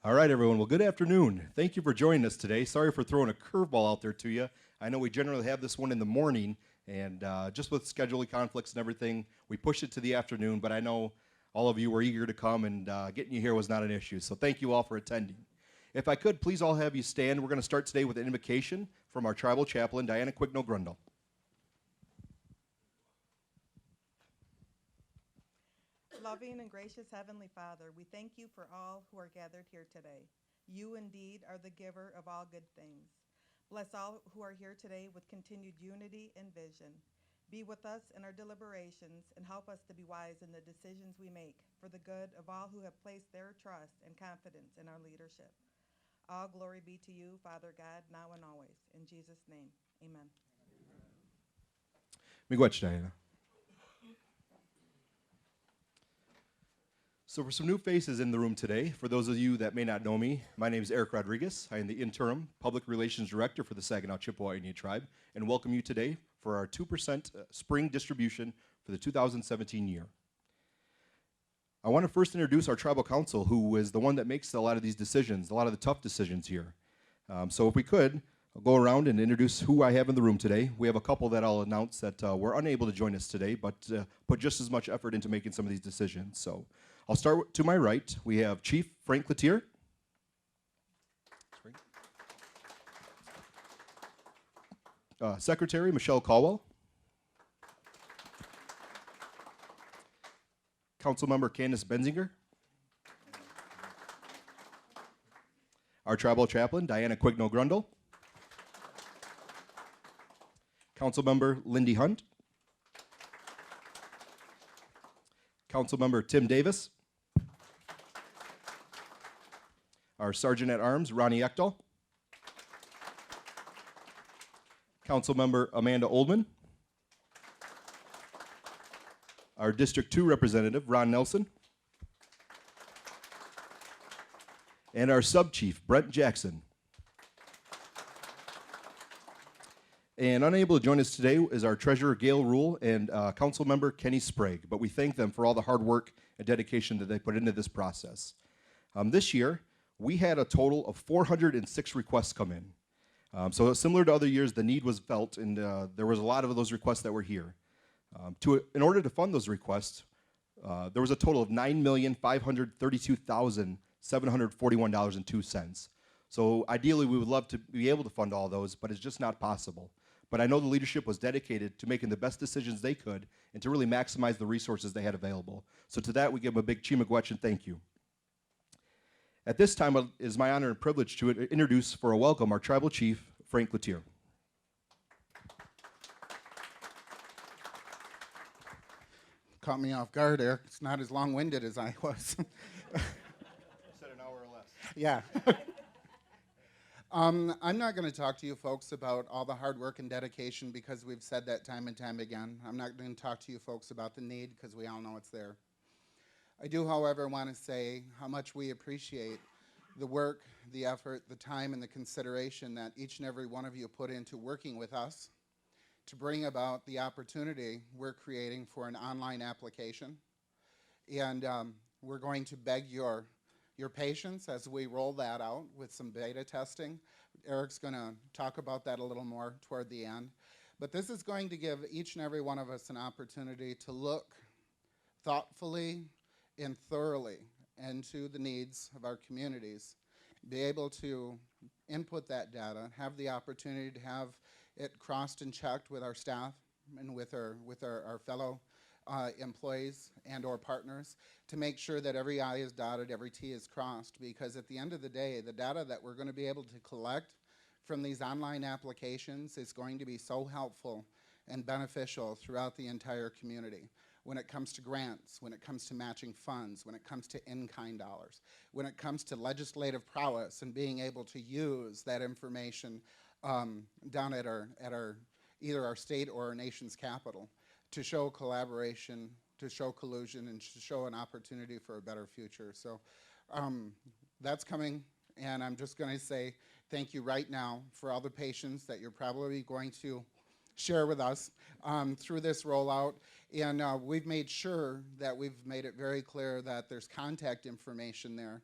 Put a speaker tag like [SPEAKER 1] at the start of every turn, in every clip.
[SPEAKER 1] All right, everyone. Well, good afternoon. Thank you for joining us today. Sorry for throwing a curveball out there to you. I know we generally have this one in the morning, and just with scheduling conflicts and everything, we pushed it to the afternoon, but I know all of you were eager to come, and getting you here was not an issue. So thank you all for attending. If I could, please all have you stand. We're going to start today with an invocation from our tribal chaplain, Diana Quignall-Grundle.
[SPEAKER 2] Loving and gracious Heavenly Father, we thank you for all who are gathered here today. You indeed are the giver of all good things. Bless all who are here today with continued unity and vision. Be with us in our deliberations and help us to be wise in the decisions we make for the good of all who have placed their trust and confidence in our leadership. All glory be to you, Father God, now and always. In Jesus' name, amen.
[SPEAKER 1] Miigwech, Diana. So for some new faces in the room today, for those of you that may not know me, my name is Eric Rodriguez. I am the interim Public Relations Director for the Saginaw Chippewa Indian Tribe, and welcome you today for our 2% spring distribution for the 2017 year. I want to first introduce our tribal council, who is the one that makes a lot of these decisions, a lot of the tough decisions here. So if we could, I'll go around and introduce who I have in the room today. We have a couple that I'll announce that were unable to join us today, but put just as much effort into making some of these decisions. So I'll start to my right. We have Chief Frank Latier. Secretary Michelle Caldwell. Councilmember Candace Benzinger. Our tribal chaplain, Diana Quignall-Grundle. Councilmember Lindy Hunt. Councilmember Tim Davis. Our Sergeant at Arms, Ronnie Ekdahl. Councilmember Amanda Oldman. Our District 2 Representative, Ron Nelson. And our Sub-Chief, Brent Jackson. And unable to join us today is our Treasurer, Gail Rule, and Councilmember Kenny Sprague, but we thank them for all the hard work and dedication that they put into this process. This year, we had a total of 406 requests come in. So similar to other years, the need was felt, and there was a lot of those requests that were here. In order to fund those requests, there was a total of $9,532,741.02. So ideally, we would love to be able to fund all those, but it's just not possible. But I know the leadership was dedicated to making the best decisions they could and to really maximize the resources they had available. So to that, we give them a big Miigwech and thank you. At this time, it is my honor and privilege to introduce for a welcome our tribal chief, Frank Latier.
[SPEAKER 3] Caught me off guard, Eric. It's not as long-winded as I was.
[SPEAKER 1] You said an hour or less.
[SPEAKER 3] Yeah. I'm not going to talk to you folks about all the hard work and dedication because we've said that time and time again. I'm not going to talk to you folks about the need because we all know it's there. I do, however, want to say how much we appreciate the work, the effort, the time, and the consideration that each and every one of you put into working with us to bring about the opportunity we're creating for an online application. And we're going to beg your patience as we roll that out with some beta testing. Eric's going to talk about that a little more toward the end. But this is going to give each and every one of us an opportunity to look thoughtfully and thoroughly into the needs of our communities, be able to input that data, have the opportunity to have it crossed and checked with our staff and with our fellow employees and or partners to make sure that every I is dotted, every T is crossed, because at the end of the day, the data that we're going to be able to collect from these online applications is going to be so helpful and beneficial throughout the entire community. When it comes to grants, when it comes to matching funds, when it comes to in-kind dollars, when it comes to legislative prowess and being able to use that information down at either our state or our nation's capital to show collaboration, to show collusion, and to show an opportunity for a better future. So that's coming, and I'm just going to say thank you right now for all the patience that you're probably going to share with us through this rollout. And we've made sure that we've made it very clear that there's contact information there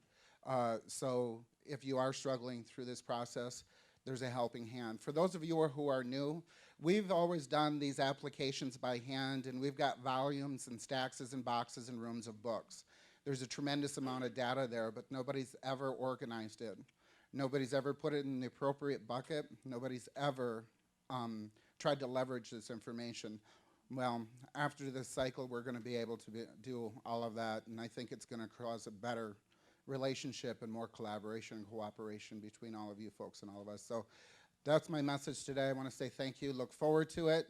[SPEAKER 3] So if you are struggling through this process, there's a helping hand. For those of you who are new, we've always done these applications by hand, and we've got volumes and stacks and boxes and rooms of books. There's a tremendous amount of data there, but nobody's ever organized it. Nobody's ever put it in the appropriate bucket. Nobody's ever tried to leverage this information. Well, after this cycle, we're going to be able to do all of that, and I think it's going to cause a better relationship and more collaboration and cooperation between all of you folks and all of us. So that's my message today. I want to say thank you. Look forward to it.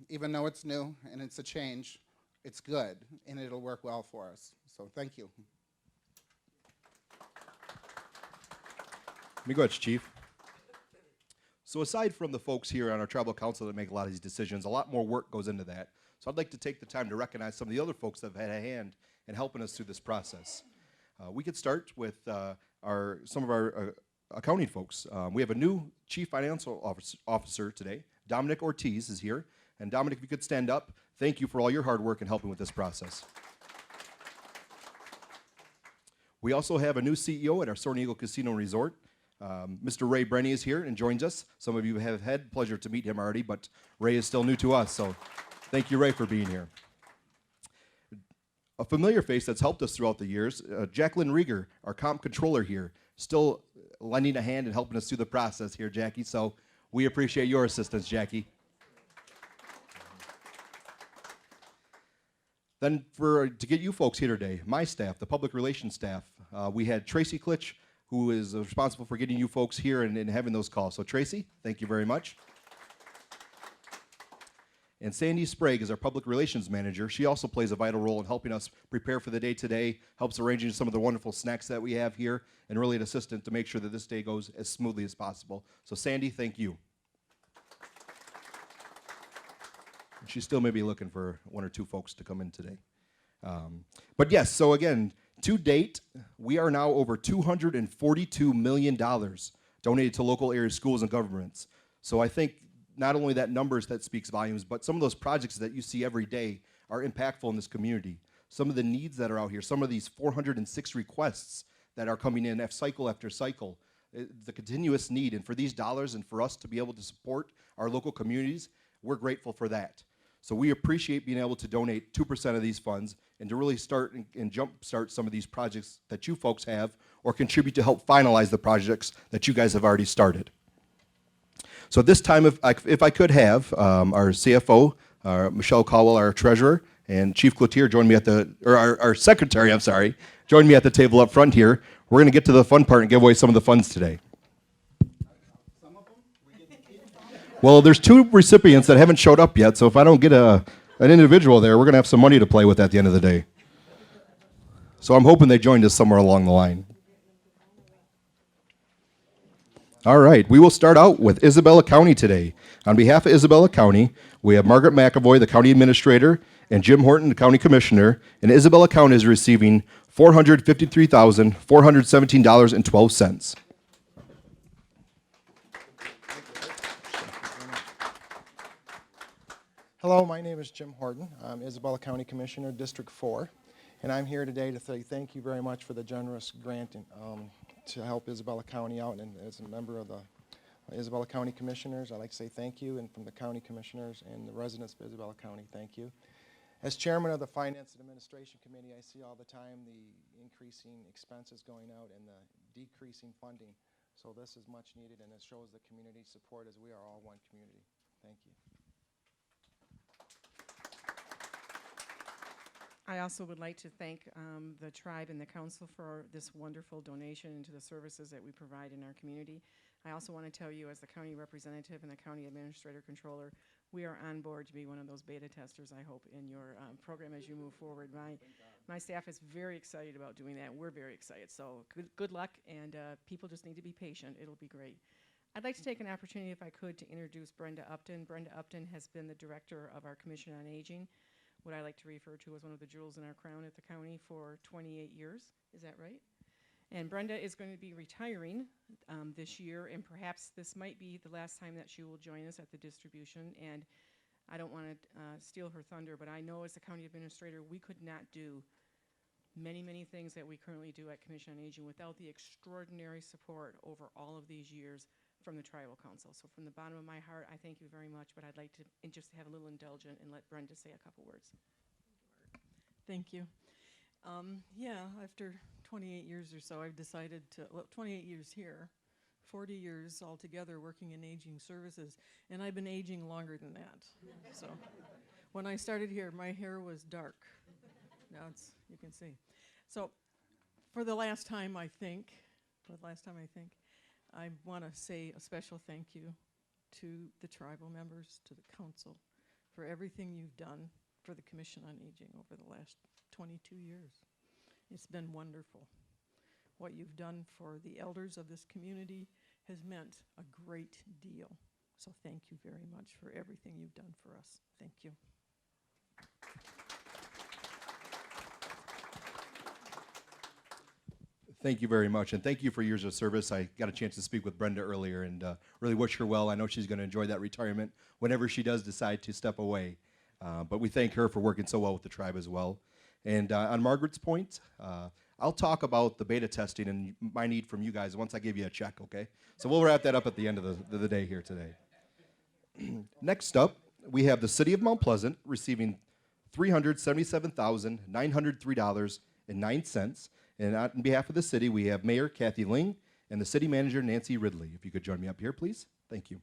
[SPEAKER 3] Even though it's new and it's a change, it's good, and it'll work well for us. So thank you.
[SPEAKER 1] Let me go ahead, Chief. So aside from the folks here on our tribal council that make a lot of these decisions, a lot more work goes into that. So I'd like to take the time to recognize some of the other folks that have had a hand in helping us through this process. We could start with some of our accounting folks. We have a new Chief Financial Officer today. Dominic Ortiz is here. And Dominic, if you could stand up, thank you for all your hard work in helping with this process. We also have a new CEO at our Soaring Eagle Casino and Resort. Mr. Ray Brenny is here and joins us. Some of you have had pleasure to meet him already, but Ray is still new to us, so thank you, Ray, for being here. A familiar face that's helped us throughout the years, Jacqueline Rieger, our comp controller here, still lending a hand and helping us through the process here, Jackie, so we appreciate your assistance, Jackie. Then to get you folks here today, my staff, the public relations staff, we had Tracy Klitsch, who is responsible for getting you folks here and having those calls. So Tracy, thank you very much. And Sandy Sprague is our public relations manager. She also plays a vital role in helping us prepare for the day today, helps arranging some of the wonderful snacks that we have here, and really an assistant to make sure that this day goes as smoothly as possible. So Sandy, thank you. She still may be looking for one or two folks to come in today. But yes, so again, to date, we are now over $242 million donated to local area schools and governments. So I think not only that numbers that speaks volumes, but some of those projects that you see every day are impactful in this community. Some of the needs that are out here, some of these 406 requests that are coming in cycle after cycle, the continuous need, and for these dollars and for us to be able to support our local communities, we're grateful for that. So we appreciate being able to donate 2% of these funds and to really start and jumpstart some of these projects that you folks have or contribute to help finalize the projects that you guys have already started. So at this time, if I could have our CFO, Michelle Caldwell, our treasurer, and Chief Cloutier join me at our secretary, I'm sorry, join me at the table up front here. We're going to get to the fun part and give away some of the funds today. Well, there's two recipients that haven't showed up yet, so if I don't get an individual there, we're going to have some money to play with at the end of the day. So I'm hoping they joined us somewhere along the line. All right, we will start out with Isabella County today. On behalf of Isabella County, we have Margaret McAvoy, the county administrator, and Jim Horton, the county commissioner, and Isabella County is receiving $453,417.12.
[SPEAKER 4] Hello, my name is Jim Horton. I'm Isabella County Commissioner, District 4, and I'm here today to say thank you very much for the generous grant to help Isabella County out. And as a member of the Isabella County Commissioners, I'd like to say thank you, and from the County Commissioners and the residents of Isabella County, thank you. As Chairman of the Finance and Administration Committee, I see all the time the increasing expenses going out and the decreasing funding. So this is much needed, and it shows the community support as we are all one community. Thank you.
[SPEAKER 5] I also would like to thank the tribe and the council for this wonderful donation into the services that we provide in our community. I also want to tell you, as the county representative and the county administrator controller, we are on board to be one of those beta testers, I hope, in your program as you move forward. My staff is very excited about doing that. We're very excited. So good luck, and people just need to be patient. It'll be great. I'd like to take an opportunity, if I could, to introduce Brenda Upton. Brenda Upton has been the director of our Commission on Aging, what I like to refer to as one of the jewels in our crown at the county, for 28 years. Is that right? And Brenda is going to be retiring this year, and perhaps this might be the last time that she will join us at the distribution. And I don't want to steal her thunder, but I know as the county administrator, we could not do many, many things that we currently do at Commission on Aging without the extraordinary support over all of these years from the Tribal Council. So from the bottom of my heart, I thank you very much, but I'd like to just have a little indulgent and let Brenda say a couple words.
[SPEAKER 6] Thank you. Yeah, after 28 years or so, I've decided to, well, 28 years here, 40 years altogether working in aging services, and I've been aging longer than that. So when I started here, my hair was dark. Now it's, you can see. So for the last time, I want to say a special thank you to the tribal members, to the council, for everything you've done for the Commission on Aging over the last 22 years. It's been wonderful. What you've done for the elders of this community has meant a great deal. So thank you very much for everything you've done for us. Thank you.
[SPEAKER 1] Thank you very much, and thank you for years of service. I got a chance to speak with Brenda earlier and really wish her well. I know she's going to enjoy that retirement whenever she does decide to step away. But we thank her for working so well with the tribe as well. And on Margaret's point, I'll talk about the beta testing and my need from you guys once I give you a check, okay? So we'll wrap that up at the end of the day here today. Next up, we have the City of Mount Pleasant receiving $377,903.09. And on behalf of the city, we have Mayor Kathy Ling and the City Manager Nancy Ridley. If you could join me up here, please. Thank you.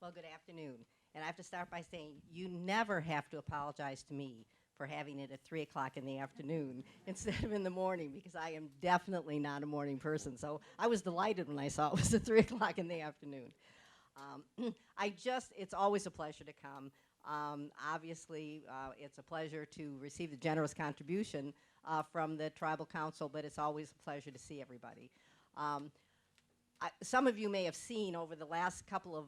[SPEAKER 7] Well, good afternoon. And I have to start by saying you never have to apologize to me for having it at 3 o'clock in the afternoon instead of in the morning, because I am definitely not a morning person. So I was delighted when I saw it was at 3 o'clock in the afternoon. It's always a pleasure to come. Obviously, it's a pleasure to receive the generous contribution from the Tribal Council, but it's always a pleasure to see everybody. Some of you may have seen over the last couple of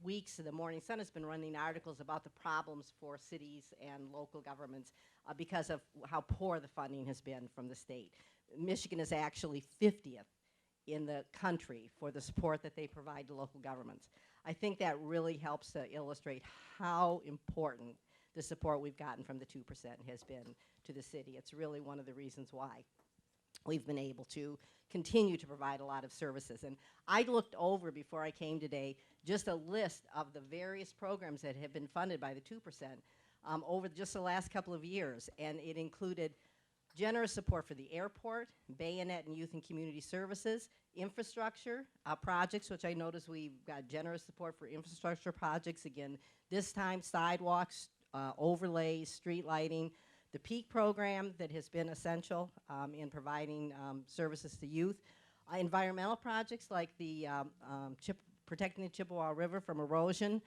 [SPEAKER 7] weeks, the Morning Sun has been running articles about the problems for cities and local governments because of how poor the funding has been from the state. Michigan is actually 50th in the country for the support that they provide to local governments. I think that really helps to illustrate how important the support we've gotten from the 2% has been to the city. It's really one of the reasons why we've been able to continue to provide a lot of services. And I looked over before I came today just a list of the various programs that have been funded by the 2% over just the last couple of years, and it included generous support for the airport, bayonet and youth and community services, infrastructure projects, which I noticed we've got generous support for infrastructure projects. Again, this time sidewalks, overlays, street lighting, the PEAK program that has been essential in providing services to youth, environmental projects like the protecting the Chippewa River from erosion,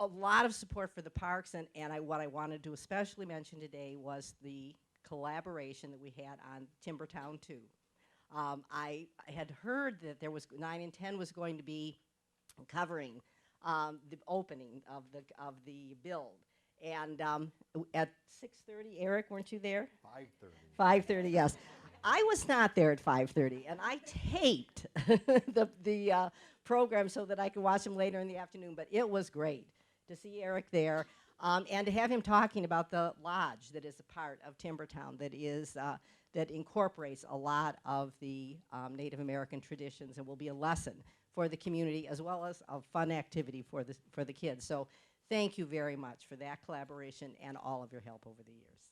[SPEAKER 7] a lot of support for the parks, and what I wanted to especially mention today was the collaboration that we had on Timbertown 2. I had heard that there was 9 and 10 was going to be covering the opening of the build, and at 6:30, Eric, weren't you there? 5:30. 5:30, yes. I was not there at 5:30, and I taped the program so that I could watch them later in the afternoon. But it was great to see Eric there, and to have him talking about the lodge that is a part of Timbertown that incorporates a lot of the Native American traditions and will be a lesson for the community as well as a fun activity for the kids. So thank you very much for that collaboration and all of your help over the years.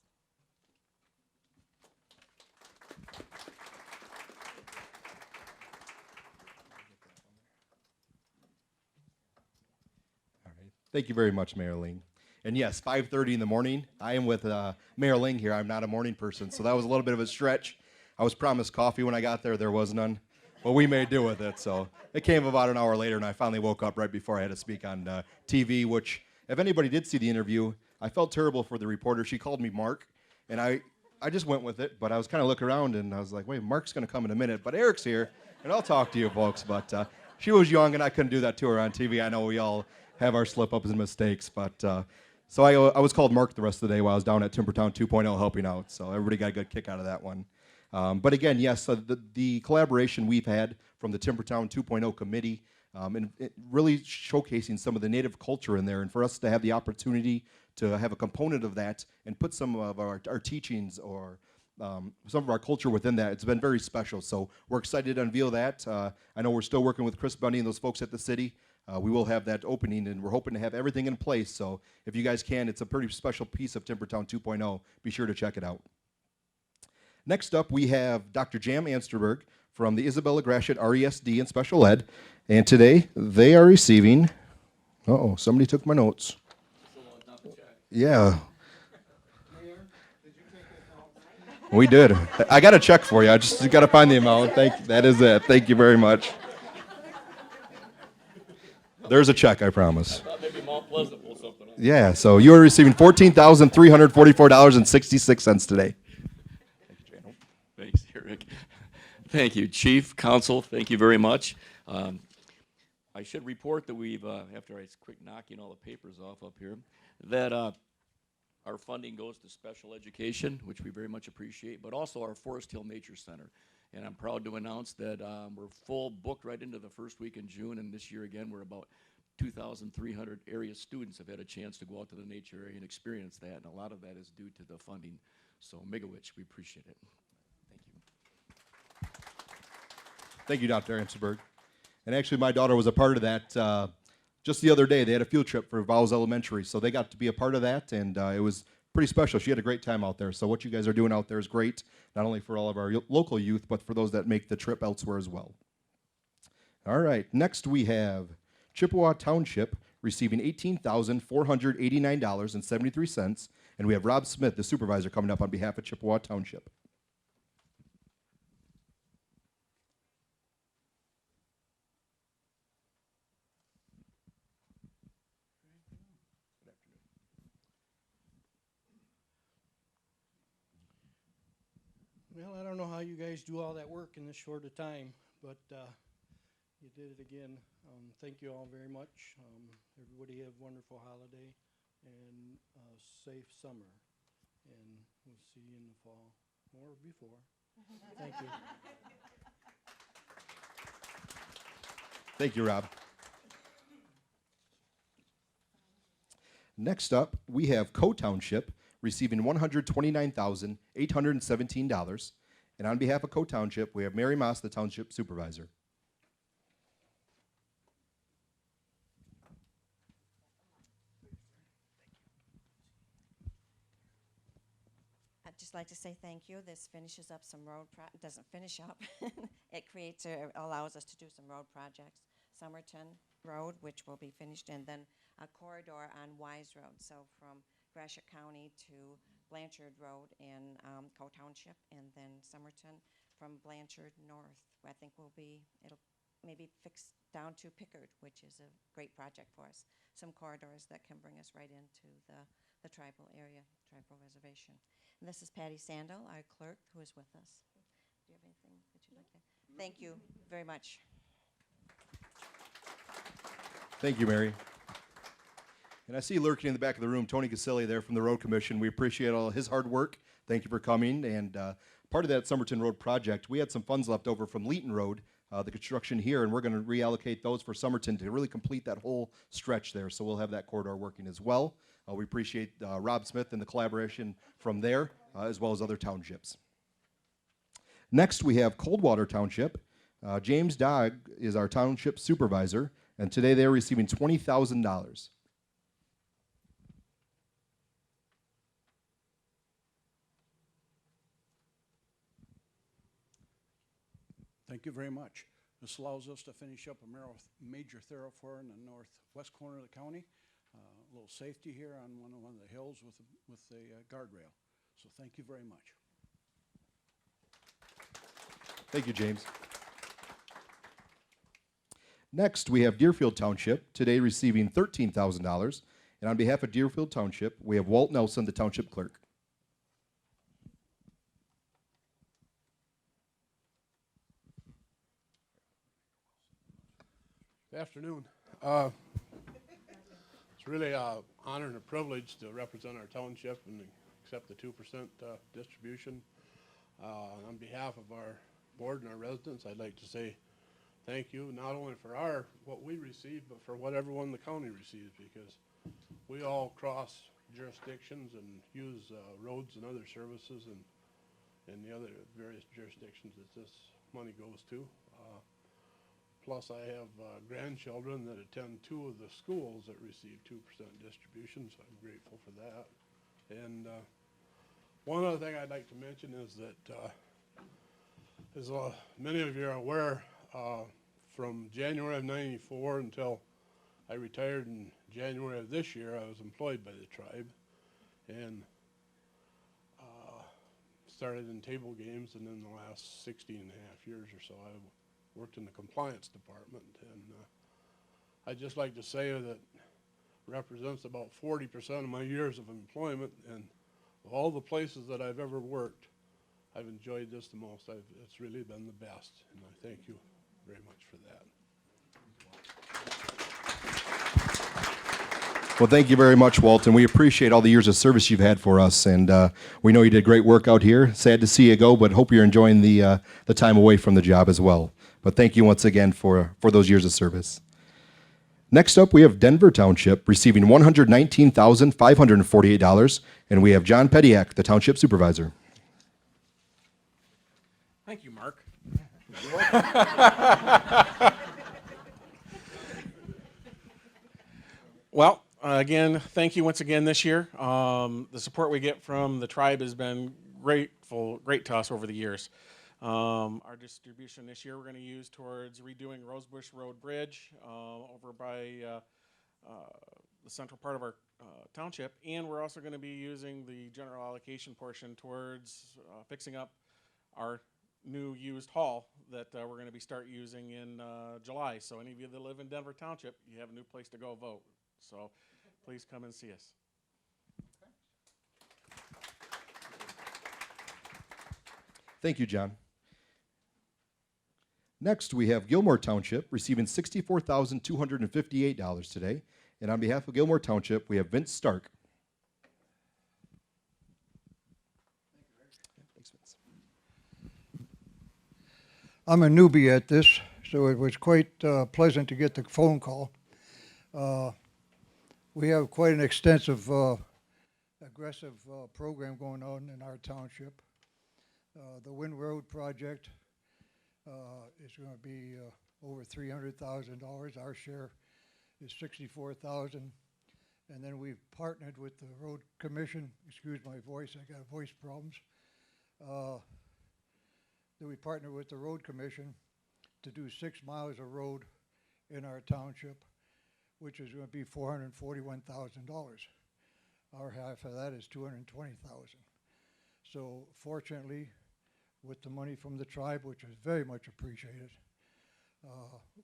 [SPEAKER 1] All right. Thank you very much, Mayor Ling. And yes, 5:30 in the morning. I am with Mayor Ling here. I'm not a morning person, so that was a little bit of a stretch. I was promised coffee when I got there. There was none. Well, we made do with it. So it came about an hour later, and I finally woke up right before I had to speak on TV, which, if anybody did see the interview, I felt terrible for the reporter. She called me Mark, and I just went with it, but I was kind of looking around, and I was like, wait, Mark's going to come in a minute, but Eric's here, and I'll talk to you folks. But she was young, and I couldn't do that to her on TV. I know we all have our slip-ups and mistakes, but so I was called Mark the rest of the day while I was down at Timbertown 2.0 helping out, so everybody got a good kick out of that one. But again, yes, the collaboration we've had from the Timbertown 2.0 committee, and it really showcasing some of the native culture in there, and for us to have the opportunity to have a component of that and put some of our teachings or some of our culture within that, it's been very special. So we're excited to unveil that. I know we're still working with Chris Bundy and those folks at the city. We will have that opening, and we're hoping to have everything in place. So if you guys can, it's a pretty special piece of Timbertown 2.0. Be sure to check it out. Next up, we have Dr. Jam Amsterberg from the Isabella Gratiot RESD in Special Ed. And today, they are receiving, somebody took my notes. Yeah. We did. I got a check for you. I just got to find the amount. That is it. Thank you very much. There's a check, I promise.
[SPEAKER 8] Maybe Mount Pleasant will something.
[SPEAKER 1] Yeah, so you are receiving $14,344.66 today.
[SPEAKER 8] Thanks, Eric. Thank you, Chief, Council. Thank you very much. I should report that we've, after I quick knocking all the papers off up here, that our funding goes to special education, which we very much appreciate, but also our Forest Hill Nature Center. And I'm proud to announce that we're full booked right into the first week in June, and this year again we're about 2,300 area students have had a chance to go out to the nature area and experience that, and a lot of that is due to the funding. So Migawitch, we appreciate it. Thank you.
[SPEAKER 1] Thank you, Dr. Amsterberg. And actually, my daughter was a part of that just the other day. They had a field trip for Vowles Elementary, so they got to be a part of that, and it was pretty special. She had a great time out there. So what you guys are doing out there is great, not only for all of our local youth, but for those that make the trip elsewhere as well. All right, next we have Chippewa Township receiving $18,489.73, and we have Rob Smith, the supervisor, coming up on behalf of Chippewa Township.
[SPEAKER 9] Well, I don't know how you guys do all that work in this short a time, but you did it again. Thank you all very much. Everybody have a wonderful holiday and a safe summer. And we'll see you in the fall or before. Thank you.
[SPEAKER 1] Thank you, Rob. Next up, we have Coe Township receiving $129,817. And on behalf of Coe Township, we have Mary Moss, the Township Supervisor.
[SPEAKER 10] I'd just like to say thank you. This finishes up some road doesn't finish up. It allows us to do some road projects. Somerton Road, which will be finished, and then a corridor on Wise Road. So from Gratiot County to Blanchard Road in Coe Township, and then Somerton from Blanchard north. I think it'll maybe fix down to Pickard, which is a great project for us. Some corridors that can bring us right into the tribal area, tribal reservation. And this is Patty Sandel, our clerk, who is with us. Do you have anything that you'd like to? Thank you very much.
[SPEAKER 1] Thank you, Mary. And I see lurking in the back of the room Tony Casilli there from the Road Commission. We appreciate all his hard work. Thank you for coming. And part of that Somerton Road project, we had some funds left over from Leeton Road, the construction here, and we're going to reallocate those for Somerton to really complete that whole stretch there. So we'll have that corridor working as well. We appreciate Rob Smith and the collaboration from there, as well as other townships. Next, we have Coldwater Township. James Dogg is our township supervisor, and today they're receiving $20,000.
[SPEAKER 9] Thank you very much. This allows us to finish up a major thoroughfare in the northwest corner of the county. A little safety here on one of the hills with a guardrail. So thank you very much.
[SPEAKER 1] Thank you, James. Next, we have Deerfield Township, today receiving $13,000. And on behalf of Deerfield Township, we have Walt Nelson, the Township Clerk.
[SPEAKER 11] Good afternoon. It's really an honor and a privilege to represent our township and accept the 2% distribution. On behalf of our board and our residents, I'd like to say thank you, not only for what we receive, but for what everyone in the county receives, because we all cross jurisdictions and use roads and other services and the other various jurisdictions that this money goes to. Plus, I have grandchildren that attend 2 of the schools that receive 2% distribution, so I'm grateful for that. And one other thing I'd like to mention is that, as many of you are aware, from January of '94 until I retired in January of this year, I was employed by the tribe, and started in table games, and in the last 16 and a half years or so, I worked in the compliance department. And I'd just like to say that represents about 40% of my years of employment, and of all the places that I've ever worked, I've enjoyed this the most. It's really been the best, and I thank you very much for that.
[SPEAKER 1] Well, thank you very much, Walton. We appreciate all the years of service you've had for us, and we know you did great work out here. Sad to see you go, but hope you're enjoying the time away from the job as well. But thank you once again for those years of service. Next up, we have Denver Township receiving $119,548, and we have John Pediak, the Township Supervisor.
[SPEAKER 12] Thank you, Mark. Well, again, thank you once again this year. The support we get from the tribe has been great to us over the years. Our distribution this year we're going to use towards redoing Rosebush Road Bridge over by the central part of our township, and we're also going to be using the general allocation portion towards fixing up our new used hall that we're going to be start using in July. So any of you that live in Denver Township, you have a new place to go vote. So please come and see us.
[SPEAKER 1] Thank you, John. Next, we have Gilmore Township receiving $64,258 today. And on behalf of Gilmore Township, we have Vince Stark. Thanks, Vince.
[SPEAKER 13] I'm a newbie at this, so it was quite pleasant to get the phone call. We have quite an extensive, aggressive program going on in our township. The Wind Road project is going to be over $300,000. Our share is $64,000. And then we've partnered with the Road Commission. Excuse my voice, I got voice problems. Then we partnered with the Road Commission to do 6 miles of road in our township, which is going to be $441,000. Our half of that is $220,000. So fortunately, with the money from the tribe, which is very much appreciated,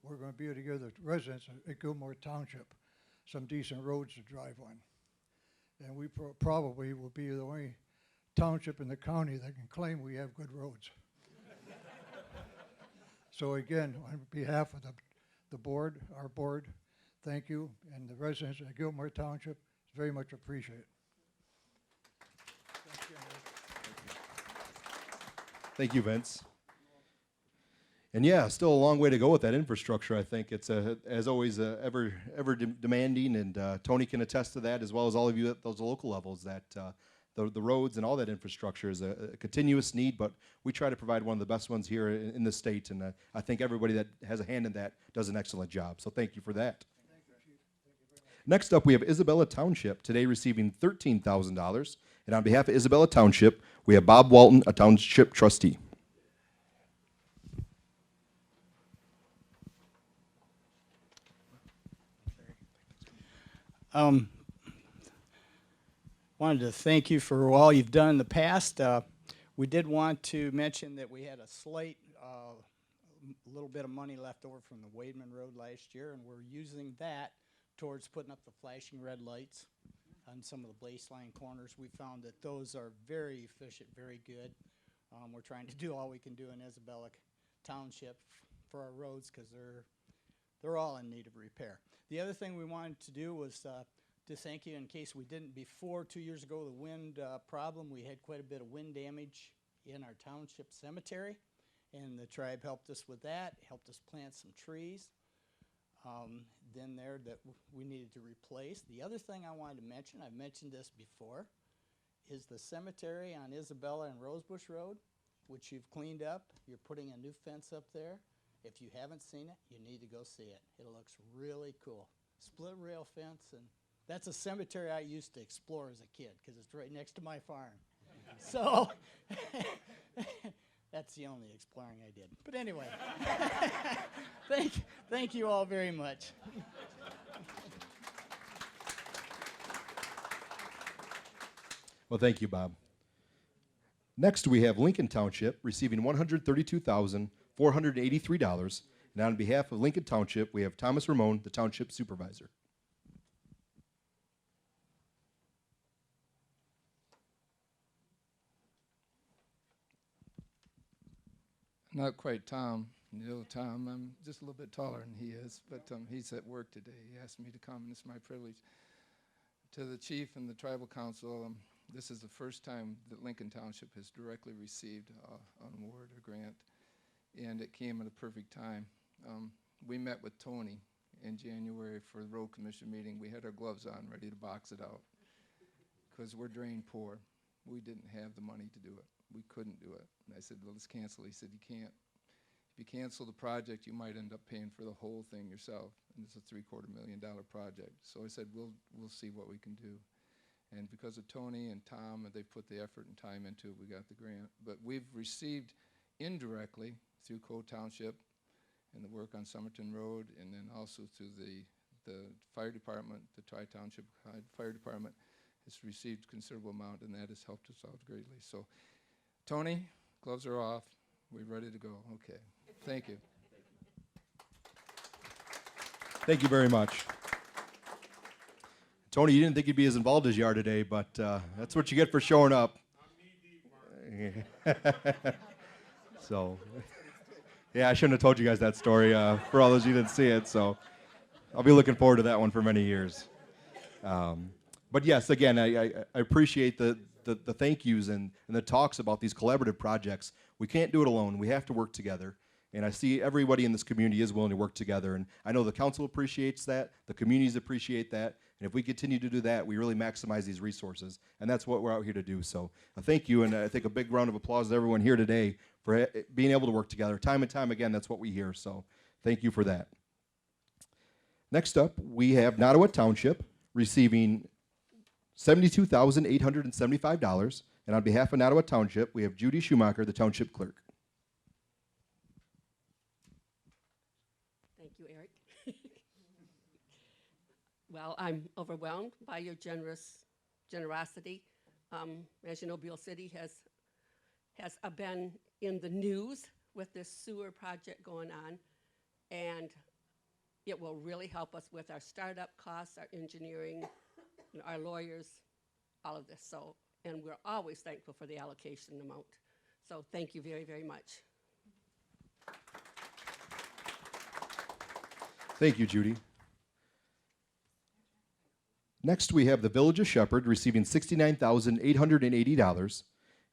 [SPEAKER 13] we're going to be able to give the residents at Gilmore Township some decent roads to drive on. And we probably will be the only township in the county that can claim we have good roads. So again, on behalf of the board, our board, thank you, and the residents of Gilmore Township, it's very much appreciated.
[SPEAKER 1] Thank you, Vince. And yeah, still a long way to go with that infrastructure. I think it's, as always, ever demanding, and Tony can attest to that, as well as all of you at those local levels, that the roads and all that infrastructure is a continuous need, but we try to provide one of the best ones here in the state, and I think everybody that has a hand in that does an excellent job, so thank you for that.
[SPEAKER 13] Thank you, Chief. Thank you very much.
[SPEAKER 1] Next up, we have Isabella Township, today receiving $13,000, and on behalf of Isabella Township, we have Bob Walton, a township trustee.
[SPEAKER 14] Wanted to thank you for all you've done in the past. We did want to mention that we had a slight little bit of money left over from the Wademan Road last year, and we're using that towards putting up the flashing red lights on some of the baseline corners. We found that those are very efficient, very good. We're trying to do all we can do in Isabella Township for our roads, because they're all in need of repair. The other thing we wanted to do was to thank you, in case we didn't before. 2 years ago, the wind problem, we had quite a bit of wind damage in our township cemetery, and the tribe helped us with that, helped us plant some trees. Then there that we needed to replace. The other thing I wanted to mention, I've mentioned this before, is the cemetery on Isabella and Rosebush Road, which you've cleaned up. You're putting a new fence up there. If you haven't seen it, you need to go see it. It looks really cool. Split rail fence, and that's a cemetery I used to explore as a kid because it's right next to my farm. So that's the only exploring I did. But anyway, thank you all very much.
[SPEAKER 1] Well, thank you, Bob. Next, we have Lincoln Township receiving $132,483. And on behalf of Lincoln Township, we have Thomas Ramon, the Township Supervisor.
[SPEAKER 15] Not quite Tom, Tom. I'm just a little bit taller than he is, but he's at work today. He asked me to come, and it's my privilege. To the chief and the tribal council, this is the first time that Lincoln Township has directly received an award or grant, and it came at a perfect time. We met with Tony in January for the road commission meeting. We had our gloves on, ready to box it out, because we're drain poor. We didn't have the money to do it. We couldn't do it. And I said, well, let's cancel. He said, you can't. If you cancel the project, you might end up paying for the whole thing yourself. And it's a $750,000 project. So I said, we'll see what we can do. And because of Tony and Tom, and they've put the effort and time into it, we got the grant. But we've received indirectly through Cole Township and the work on Somerton Road, and then also through the fire department, the Tri-Township Fire Department has received a considerable amount, and that has helped us out greatly. So, Tony, gloves are off. We're ready to go. Okay. Thank you.
[SPEAKER 1] Thank you very much. Tony, you didn't think you'd be as involved as you are today, but that's what you get for showing up. So, yeah, I shouldn't have told you guys that story for all those of you who didn't see it, so I'll be looking forward to that one for many years. But yes, again, I appreciate the thank yous and the talks about these collaborative projects. We can't do it alone. We have to work together. And I see everybody in this community is willing to work together. And I know the council appreciates that. The communities appreciate that. And if we continue to do that, we really maximize these resources. And that's what we're out here to do. So thank you. And I think a big round of applause to everyone here today for being able to work together. Time and time again, that's what we hear. So thank you for that. Next up, we have Nottawa Township receiving $72,875. And on behalf of Nottawa Township, we have Judy Schumacher, the Township Clerk.
[SPEAKER 16] Thank you, Eric. Well, I'm overwhelmed by your generosity. As you know, Beale City has been in the news with this sewer project going on, and it will really help us with our startup costs, our engineering, our lawyers, all of this. So, and we're always thankful for the allocation amount. So thank you very, very much.
[SPEAKER 1] Thank you, Judy. Next, we have the Village of Shepherd receiving $69,880.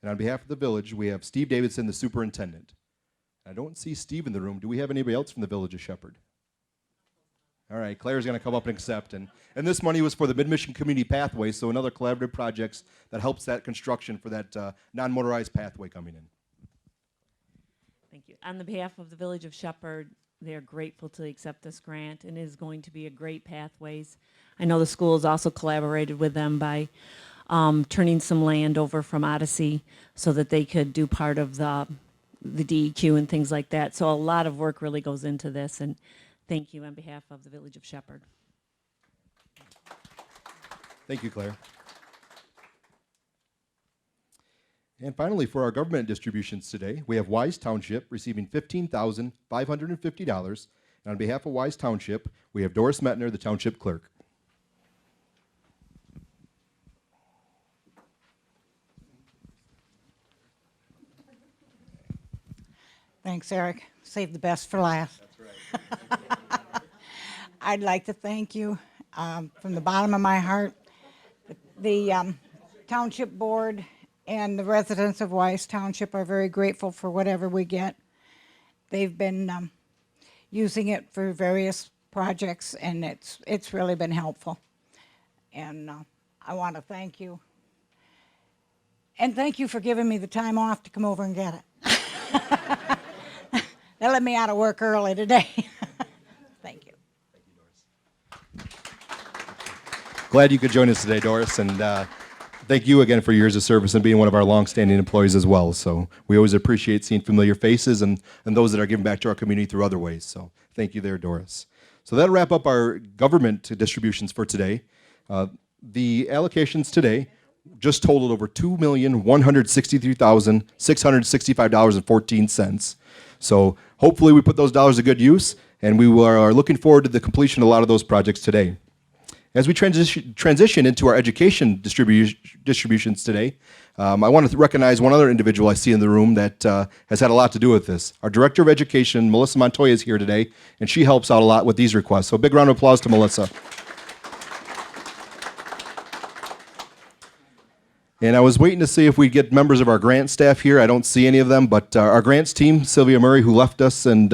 [SPEAKER 1] And on behalf of the village, we have Steve Davidson, the superintendent. I don't see Steve in the room. Do we have anybody else from the Village of Shepherd? All right, Claire's going to come up and accept. And this money was for the Mid-Mission Community Pathway, so another collaborative projects that helps that construction for that non-motorized pathway coming in.
[SPEAKER 17] Thank you. On the behalf of the Village of Shepherd, they are grateful to accept this grant, and it is going to be a great pathways. I know the school has also collaborated with them by turning some land over from Odyssey so that they could do part of the DEQ and things like that. So a lot of work really goes into this, and thank you on behalf of the Village of Shepherd.
[SPEAKER 1] Thank you, Claire. And finally, for our government distributions today, we have Wise Township receiving $15,550. And on behalf of Wise Township, we have Doris Metner, the Township Clerk.
[SPEAKER 18] Thanks, Eric. Save the best for last.
[SPEAKER 1] That's right.
[SPEAKER 18] I'd like to thank you from the bottom of my heart. The Township Board and the residents of Wise Township are very grateful for whatever we get. They've been using it for various projects, and it's really been helpful. And I want to thank you. And thank you for giving me the time off to come over and get it. They let me out of work early today. Thank you.
[SPEAKER 1] Glad you could join us today, Doris, and thank you again for your years of service and being one of our longstanding employees as well. So we always appreciate seeing familiar faces and those that are giving back to our community through other ways. So thank you there, Doris. So that'll wrap up our government distributions for today. The allocations today just totaled over $2,163,665.14. So hopefully we put those dollars to good use, and we are looking forward to the completion of a lot of those projects today. As we transition into our education distributions today, I want to recognize one other individual I see in the room that has had a lot to do with this. Our Director of Education, Melissa Montoya, is here today, and she helps out a lot with these requests. So a big round of applause to Melissa. And I was waiting to see if we'd get members of our grant staff here. I don't see any of them, but our grants team, Sylvia Murray, who left us and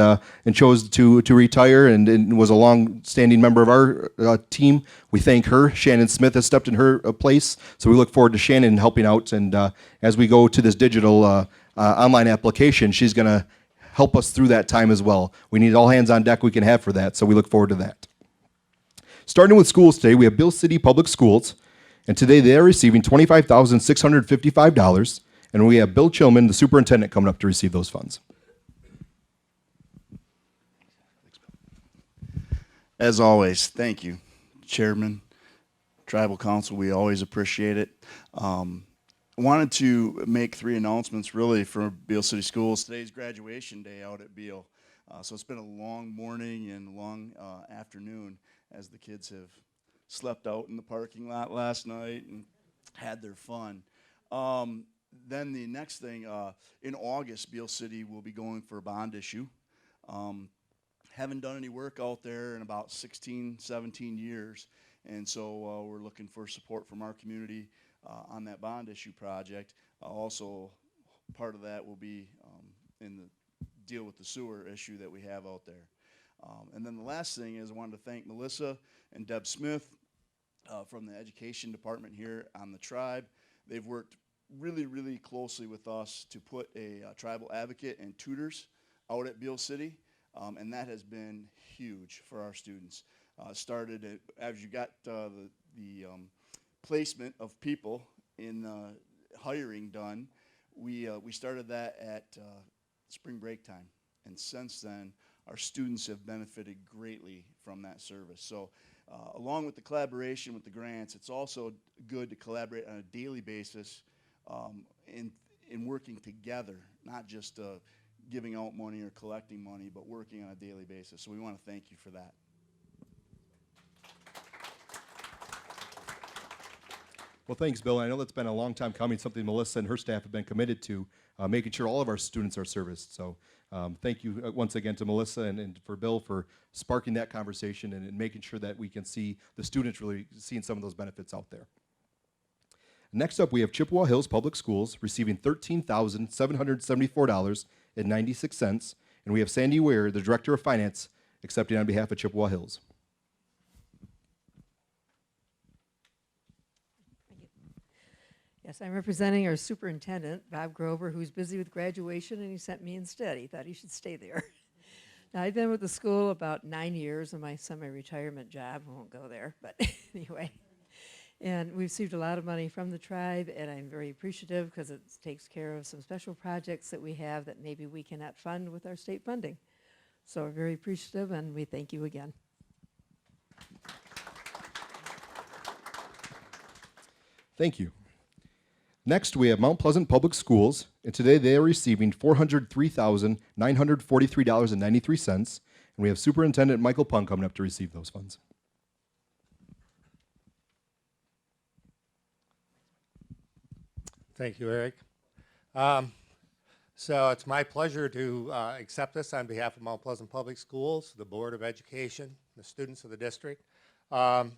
[SPEAKER 1] chose to retire and was a long-standing member of our team, we thank her. Shannon Smith has stepped in her place, so we look forward to Shannon helping out. And as we go to this digital online application, she's going to help us through that time as well. We need all hands on deck we can have for that, so we look forward to that. Starting with schools today, we have Bill City Public Schools. And today they are receiving $25,655, and we have Bill Chilman, the superintendent, coming up to receive those funds.
[SPEAKER 19] As always, thank you, Chairman, Tribal Council. We always appreciate it. Wanted to make 3 announcements really for Beale City Schools. Today's graduation day out at Beale. So it's been a long morning and long afternoon as the kids have slept out in the parking lot last night and had their fun. Then the next thing, in August, Beale City will be going for a bond issue. Haven't done any work out there in about 16, 17 years, and so we're looking for support from our community on that bond issue project. Also, part of that will be in the deal with the sewer issue that we have out there. And then the last thing is I wanted to thank Melissa and Deb Smith from the education department here on the tribe. They've worked really, really closely with us to put a tribal advocate and tutors out at Beale City, and that has been huge for our students. Started as you got the placement of people in hiring done, we started that at spring break time, and since then our students have benefited greatly from that service. So along with the collaboration with the grants, it's also good to collaborate on a daily basis in working together, not just giving out money or collecting money, but working on a daily basis. So we want to thank you for that.
[SPEAKER 1] Well, thanks, Bill. I know that's been a long time coming, something Melissa and her staff have been committed to, making sure all of our students are serviced. So thank you once again to Melissa and for Bill for sparking that conversation and making sure that we can see the students really seeing some of those benefits out there. Next up, we have Chippewa Hills Public Schools receiving $13,774.96, and we have Sandy Ware, the Director of Finance, accepting on behalf of Chippewa Hills.
[SPEAKER 6] Yes, I'm representing our superintendent, Bob Grover, who's busy with graduation, and he sent me instead. He thought he should stay there. Now, I've been with the school about 9 years in my semi-retirement job. I won't go there, but anyway. And we've received a lot of money from the tribe, and I'm very appreciative because it takes care of some special projects that we have that maybe we cannot fund with our state funding. So we're very appreciative, and we thank you again.
[SPEAKER 1] Thank you. Next, we have Mount Pleasant Public Schools, and today they are receiving $403,943.93, and we have Superintendent Michael Pung coming up to receive those funds.
[SPEAKER 20] Thank you, Eric. So it's my pleasure to accept this on behalf of Mount Pleasant Public Schools, the Board of Education, the students of the district. As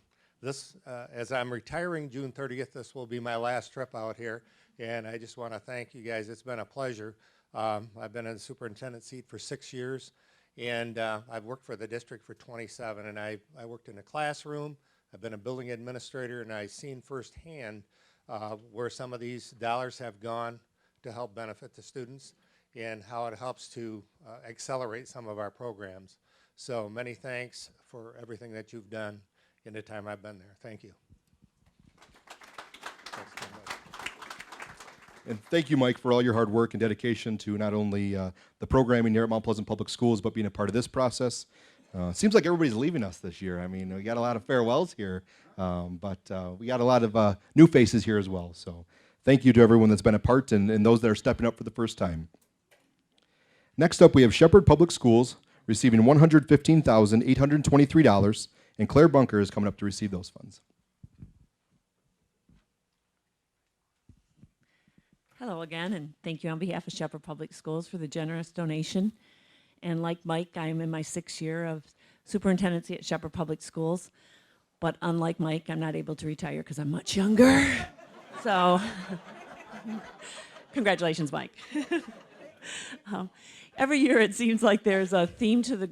[SPEAKER 20] I'm retiring June 30th, this will be my last trip out here. And I just want to thank you guys. It's been a pleasure. I've been in the superintendent seat for 6 years, and I've worked for the district for 27. And I worked in a classroom. I've been a building administrator, and I've seen firsthand where some of these dollars have gone to help benefit the students and how it helps to accelerate some of our programs. So many thanks for everything that you've done in the time I've been there. Thank you.
[SPEAKER 1] And thank you, Mike, for all your hard work and dedication to not only the programming here at Mount Pleasant Public Schools, but being a part of this process. Seems like everybody's leaving us this year. I mean, we got a lot of farewells here, but we got a lot of new faces here as well. So thank you to everyone that's been a part and those that are stepping up for the first time. Next up, we have Shepherd Public Schools receiving $115,823, and Claire Bunker is coming up to receive those funds.
[SPEAKER 17] Hello again, and thank you on behalf of Shepherd Public Schools for the generous donation. And like Mike, I am in my 6th year of superintendency at Shepherd Public Schools. But unlike Mike, I'm not able to retire because I'm much younger. So, congratulations, Mike. Every year it seems like there's a theme to the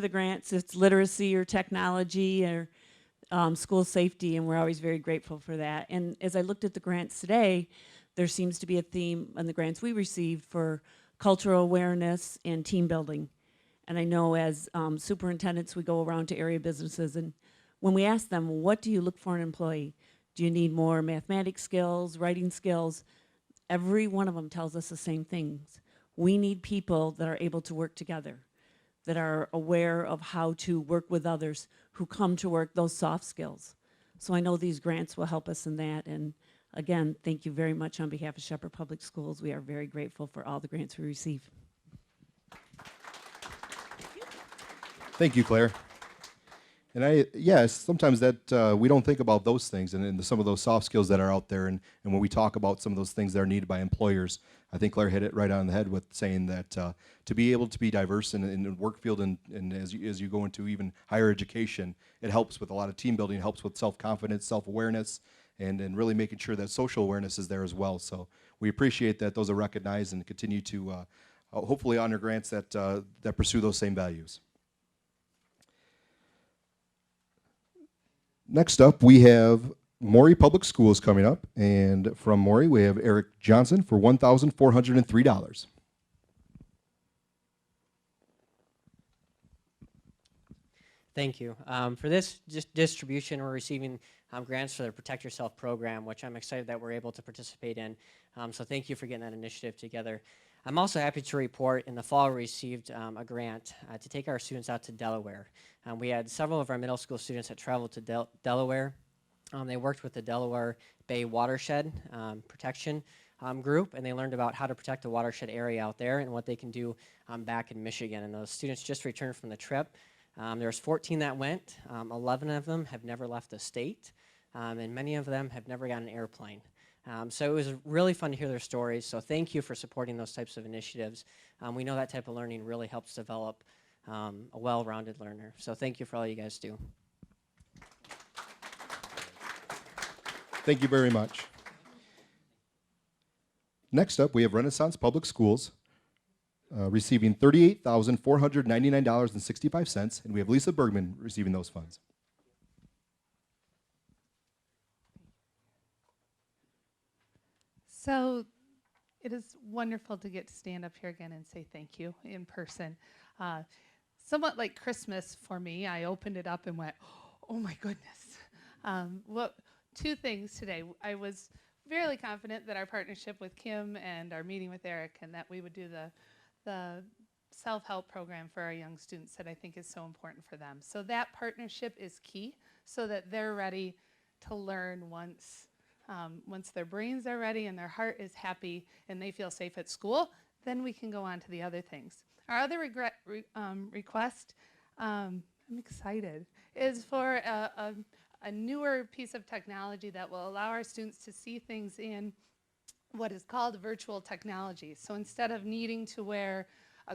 [SPEAKER 17] grants. It's literacy or technology or school safety, and we're always very grateful for that. And as I looked at the grants today, there seems to be a theme on the grants we received for cultural awareness and team building. And I know as superintendents, we go around to area businesses, and when we ask them, what do you look for in an employee? Do you need more mathematics skills, writing skills? Every one of them tells us the same things. We need people that are able to work together, that are aware of how to work with others, who come to work, those soft skills. So I know these grants will help us in that. And again, thank you very much on behalf of Shepherd Public Schools. We are very grateful for all the grants we receive.
[SPEAKER 1] Thank you, Claire. And yes, sometimes that we don't think about those things and some of those soft skills that are out there. And when we talk about some of those things that are needed by employers, I think Claire hit it right on the head with saying that to be able to be diverse in the work field and as you go into even higher education, it helps with a lot of team building, it helps with self-confidence, self-awareness, and really making sure that social awareness is there as well. So we appreciate that those are recognized and continue to hopefully honor grants that pursue those same values. Next up, we have Maury Public Schools coming up, and from Maury, we have Eric Johnson for $1,403.
[SPEAKER 21] Thank you. For this distribution, we're receiving grants for the Protect Yourself program, which I'm excited that we're able to participate in. So thank you for getting that initiative together. I'm also happy to report in the fall we received a grant to take our students out to Delaware. We had several of our middle school students that traveled to Delaware. They worked with the Delaware Bay Watershed Protection Group, and they learned about how to protect the watershed area out there and what they can do back in Michigan. And those students just returned from the trip. There was 14 that went. 11 of them have never left the state, and many of them have never gotten an airplane. So it was really fun to hear their stories. So thank you for supporting those types of initiatives. We know that type of learning really helps develop a well-rounded learner. So thank you for all you guys do.
[SPEAKER 1] Thank you very much. Next up, we have Renaissance Public Schools receiving $38,499.65, and we have Lisa Bergman receiving those funds.
[SPEAKER 22] So it is wonderful to get to stand up here again and say thank you in person. Somewhat like Christmas for me, I opened it up and went, oh my goodness. Two things today. I was fairly confident that our partnership with Kim and our meeting with Eric and that we would do the self-help program for our young students that I think is so important for them. So that partnership is key so that they're ready to learn once their brains are ready and their heart is happy and they feel safe at school, then we can go on to the other things. Our other request, I'm excited, is for a newer piece of technology that will allow our students to see things in what is called virtual technology. So instead of needing to wear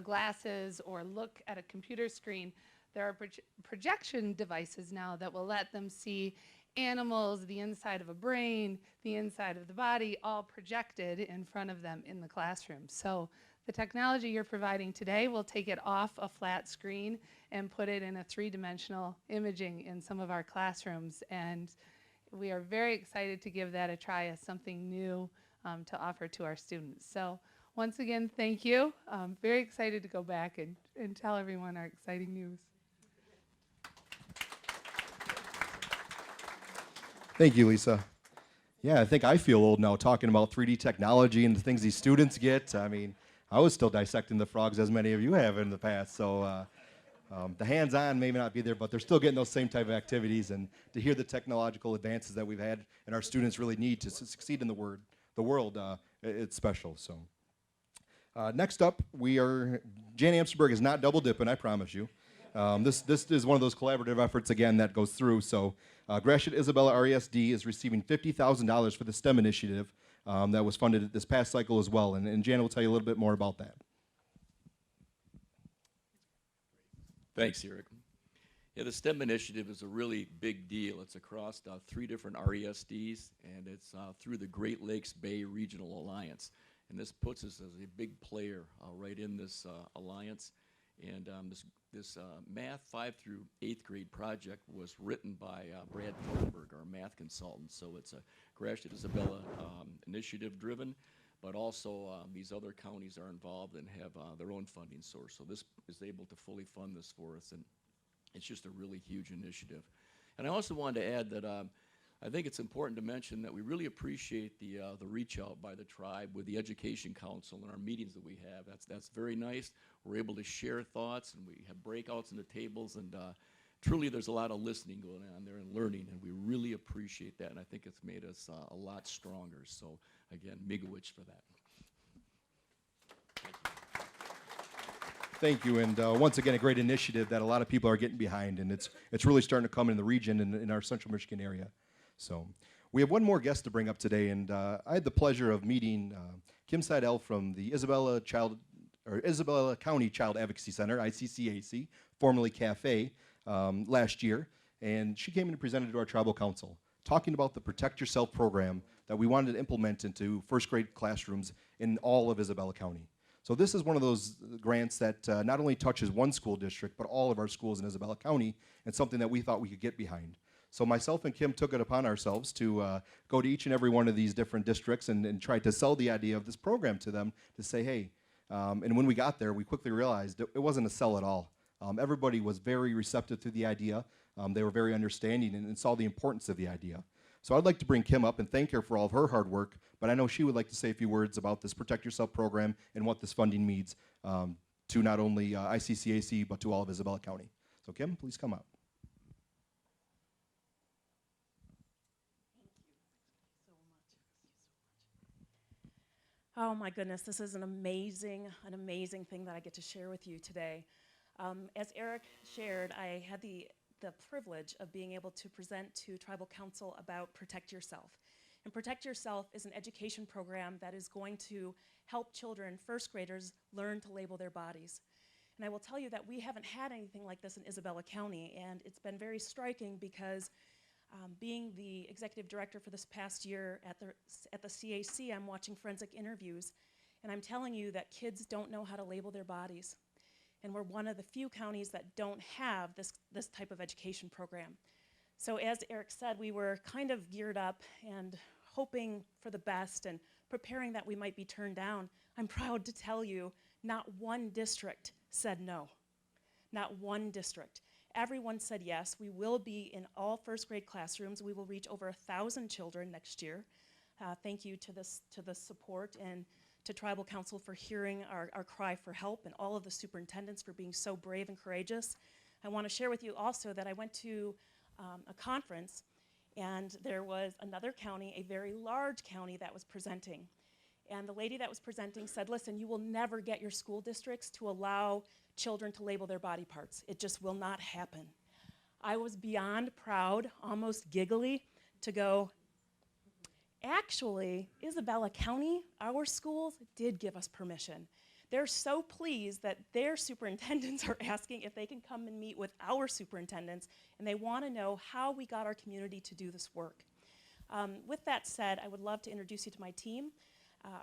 [SPEAKER 22] glasses or look at a computer screen, there are projection devices now that will let them see animals, the inside of a brain, the inside of the body, all projected in front of them in the classroom. So the technology you're providing today will take it off a flat screen and put it in a three-dimensional imaging in some of our classrooms. And we are very excited to give that a try as something new to offer to our students. So once again, thank you. Very excited to go back and tell everyone our exciting news.
[SPEAKER 1] Thank you, Lisa. Yeah, I think I feel old now talking about 3D technology and the things these students get. I mean, I was still dissecting the frogs as many of you have in the past. So the hands-on may not be there, but they're still getting those same type of activities. And to hear the technological advances that we've had and our students really need to succeed in the world, it's special. So next up, Jan Amsterberg is not double dipping, I promise you. This is one of those collaborative efforts, again, that goes through. So Gratiot Isabella RESD is receiving $50,000 for the STEM initiative that was funded this past cycle as well. And Jan will tell you a little bit more about that.
[SPEAKER 8] Thanks, Eric. Yeah, the STEM initiative is a really big deal. It's across 3 different RESDs, and it's through the Great Lakes Bay Regional Alliance. And this puts us as a big player right in this alliance. And this math 5 through 8th grade project was written by Brad Thornburg, our math consultant. So it's a Gratiot Isabella initiative driven, but also these other counties are involved and have their own funding source. So this is able to fully fund this for us, and it's just a really huge initiative. And I also wanted to add that I think it's important to mention that we really appreciate the reach out by the tribe with the Education Council and our meetings that we have. That's very nice. We're able to share thoughts, and we have breakouts in the tables, and truly there's a lot of listening going on there and learning, and we really appreciate that, and I think it's made us a lot stronger. So again, miigwech for that.
[SPEAKER 1] Thank you, and once again, a great initiative that a lot of people are getting behind, and it's really starting to come in the region and in our central Michigan area. So we have one more guest to bring up today, and I had the pleasure of meeting Kim Seidel from the Isabella County Child Advocacy Center, ICCAC, formerly CAFE, last year, and she came in and presented to our tribal council, talking about the Protect Yourself program that we wanted to implement into first grade classrooms in all of Isabella County. So this is one of those grants that not only touches one school district, but all of our schools in Isabella County, and something that we thought we could get behind. So myself and Kim took it upon ourselves to go to each and every one of these different districts and try to sell the idea of this program to them to say, hey, and when we got there, we quickly realized it wasn't a sell at all. Everybody was very receptive to the idea. They were very understanding and saw the importance of the idea. So I'd like to bring Kim up and thank her for all of her hard work, but I know she would like to say a few words about this Protect Yourself program and what this funding means to not only ICCAC, but to all of Isabella County. So Kim, please come up.
[SPEAKER 17] Oh my goodness, this is an amazing thing that I get to share with you today. As Eric shared, I had the privilege of being able to present to Tribal Council about Protect Yourself. And Protect Yourself is an education program that is going to help children, first graders, learn to label their bodies. And I will tell you that we haven't had anything like this in Isabella County, and it's been very striking because being the executive director for this past year at the CAC, I'm watching forensic interviews, and I'm telling you that kids don't know how to label their bodies. And we're one of the few counties that don't have this type of education program. So as Eric said, we were kind of geared up and hoping for the best and preparing that we might be turned down. I'm proud to tell you, not one district said no. Not one district. Everyone said yes. We will be in all first grade classrooms. We will reach over 1,000 children next year. Thank you to the support and to Tribal Council for hearing our cry for help, and all of the superintendents for being so brave and courageous. I want to share with you also that I went to a conference, and there was another county, a very large county, that was presenting. And the lady that was presenting said, listen, you will never get your school districts to allow children to label their body parts. It just will not happen. I was beyond proud, almost giggly, to go, actually, Isabella County, our schools, did give us permission.
[SPEAKER 2] They're so pleased that their superintendents are asking if they can come and meet with our superintendents, and they want to know how we got our community to do this work. With that said, I would love to introduce you to my team.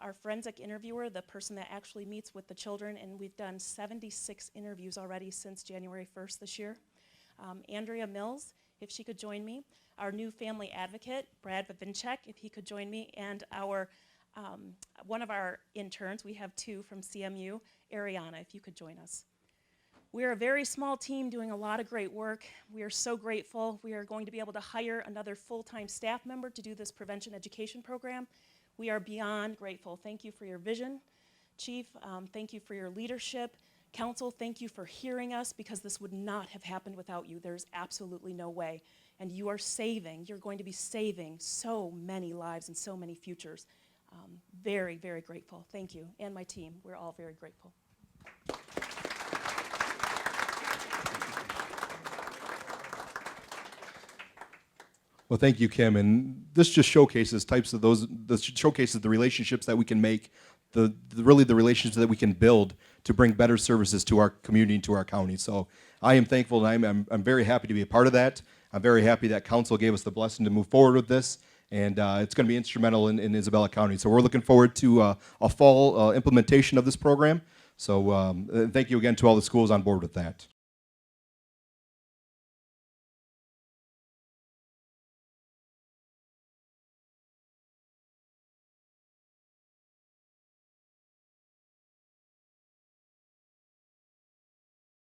[SPEAKER 2] Our forensic interviewer, the person that actually meets with the children, and we've done 76 interviews already since January 1st this year. Andrea Mills, if she could join me. Our new family advocate, Brad Vavinchek, if he could join me, and our one of our interns, we have two from CMU, Ariana, if you could join us. We're a very small team doing a lot of great work. We are so grateful. We are going to be able to hire another full-time staff member to do this prevention education program. We are beyond grateful. Thank you for your vision. Chief, thank you for your leadership. Council, thank you for hearing us, because this would not have happened without you. There's absolutely no way. And you are you're going to be saving so many lives and so many futures. Very, very grateful. Thank you. And my team, we're all very grateful.
[SPEAKER 1] Well, thank you, Kim. And this just showcases showcases the relationships that we can make, really the relationships that we can build to bring better services to our community and to our county. So I am thankful, and I'm very happy to be a part of that. I'm very happy that council gave us the blessing to move forward with this, and it's going to be instrumental in Isabella County. So we're looking forward to a fall implementation of this program. So thank you again to all the schools on board with that.